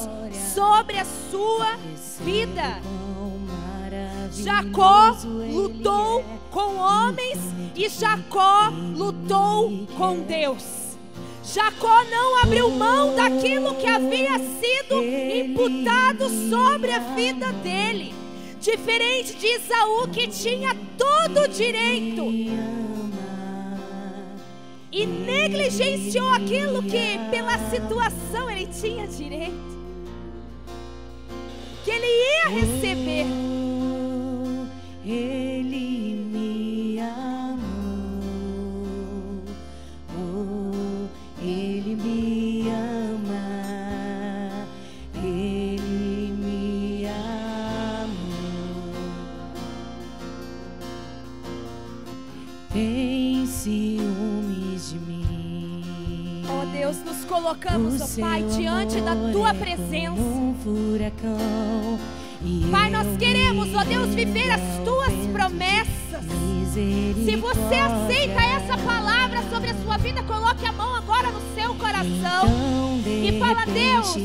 Speaker 1: sobre a sua vida? Jacó lutou com homens e Jacó lutou com Deus. Jacó não abriu mão daquilo que havia sido imputado sobre a vida dele. Diferente de Esaú, que tinha todo o direito e negligenciou aquilo que pela situação ele tinha direito, que ele ia receber.
Speaker 2: Ele me amou, ele me ama, ele me amou. Tem ciúmes de mim.
Speaker 1: Ó Deus, nos colocamos, ó Pai, diante da Tua presença.
Speaker 2: Um furacão.
Speaker 1: Pai, nós queremos, ó Deus, viver as Tuas promessas. Se você aceita essa palavra sobre a sua vida, coloque a mão agora no seu coração e fala: Deus,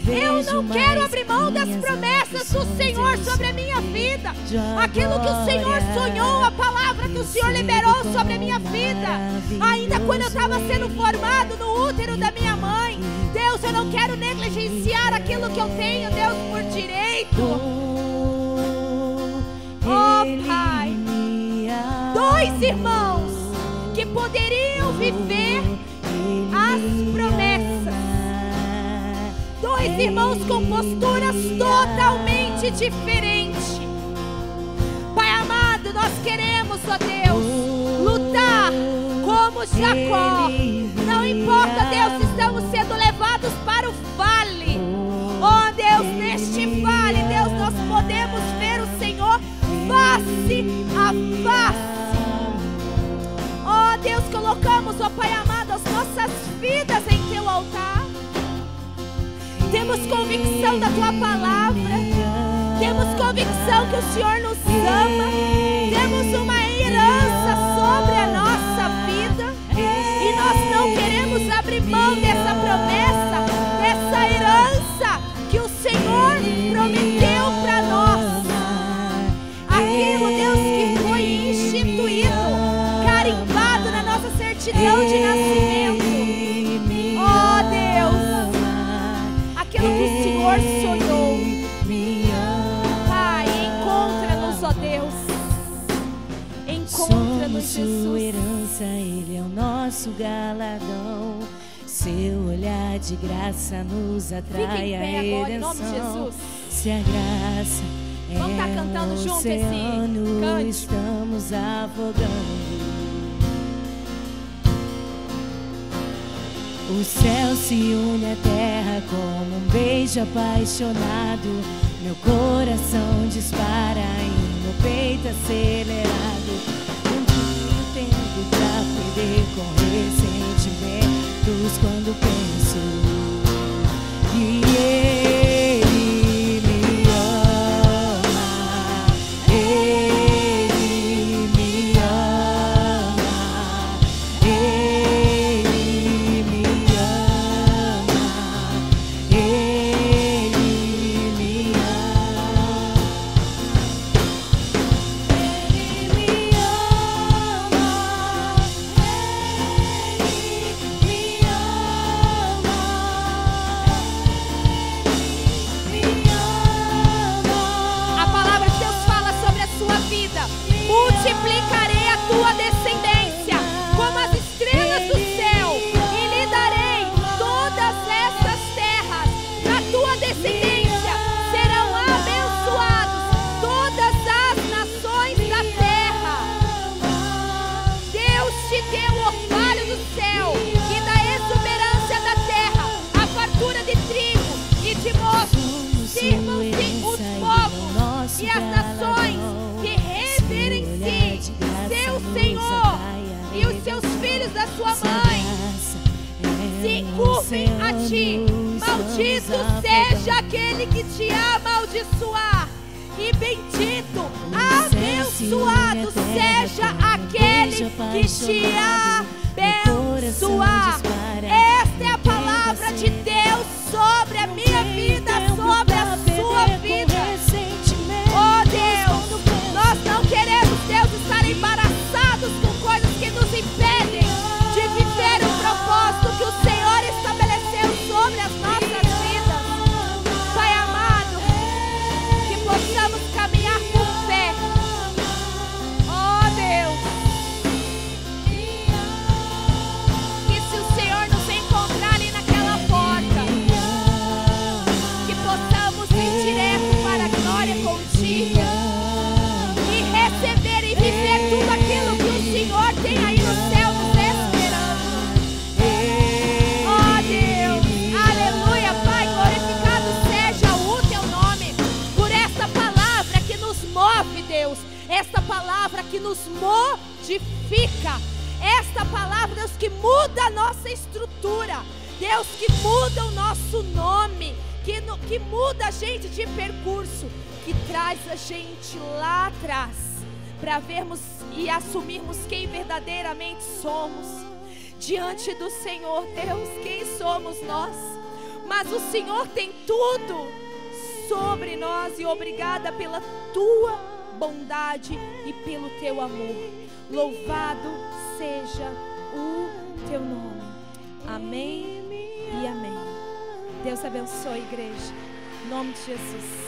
Speaker 1: eu não quero abrir mão das promessas do Senhor sobre a minha vida. Aquilo que o Senhor sonhou, a palavra que o Senhor liberou sobre a minha vida, ainda quando eu estava sendo formado no útero da minha mãe. Deus, eu não quero negligenciar aquilo que eu tenho, Deus, por direito. Oh Pai, dois irmãos que poderiam viver as promessas, dois irmãos com posturas totalmente diferentes. Pai amado, nós queremos, ó Deus, lutar como Jacó. Não importa, Deus, se estamos sendo levados para o vale. Oh Deus, neste vale, Deus, nós podemos ver o Senhor face a face. Oh Deus, colocamos, ó Pai amado, as nossas vidas em Teu altar. Temos convicção da Tua palavra. Temos convicção que o Senhor nos ama. Temos uma herança sobre a nossa vida. E nós não queremos abrir mão dessa promessa, dessa herança que o Senhor prometeu para nós. Aquilo, Deus, que foi instituído, carimbado na nossa certidão de nascimento. Oh Deus, aquilo que o Senhor sonhou. Pai, encontra-nos, ó Deus. Encontra-nos, Jesus.
Speaker 2: Sua herança, Ele é o nosso galardão. Seu olhar de graça nos atrai a
Speaker 1: agora, em nome de
Speaker 2: redenção.
Speaker 1: Jesus.
Speaker 2: Se a graça
Speaker 1: Vamos estar
Speaker 2: é
Speaker 1: cantando
Speaker 2: um
Speaker 1: junto esse
Speaker 2: oceano,
Speaker 1: cântico.
Speaker 2: estamos afogando. O céu se une à terra como um beijo apaixonado. Meu coração dispara e meu peito acelerado. Não tenho tempo pra perder com ressentimentos quando penso que Ele me ama. Ele me ama. Ele me ama. Ele me ama. Ele me ama. Ele me ama.
Speaker 1: ti. Maldito seja aquele que te amaldiçoar, e bendito, abençoado seja aquele que te abençoar. Esta é a palavra de Deus sobre a minha vida, sobre a sua vida. Oh Deus, nós não queremos, Deus, estar embaraçados com coisas que nos impedem de viver o propósito que o Senhor estabeleceu sobre as nossas vidas. Pai amado, que possamos caminhar com fé. Oh Deus, que se o Senhor nos encontrar ali naquela porta, que possamos ir direto para a glória contigo e receber e viver tudo aquilo que o Senhor tem aí no céu nos esperando. Oh Deus, aleluia, Pai, glorificado seja o teu nome por esta palavra que nos move, Deus, esta palavra que nos modifica, esta palavra, Deus, que muda a nossa estrutura, Deus, que muda o nosso nome, que muda a gente de percurso, que traz a gente lá atrás para vermos e assumirmos quem verdadeiramente somos diante do Senhor. Deus, quem somos nós? Mas o Senhor tem tudo sobre nós, e obrigada pela tua bondade e pelo teu amor. Louvado seja o teu nome. Amém e amém. Deus abençoe, igreja. Em nome de Jesus.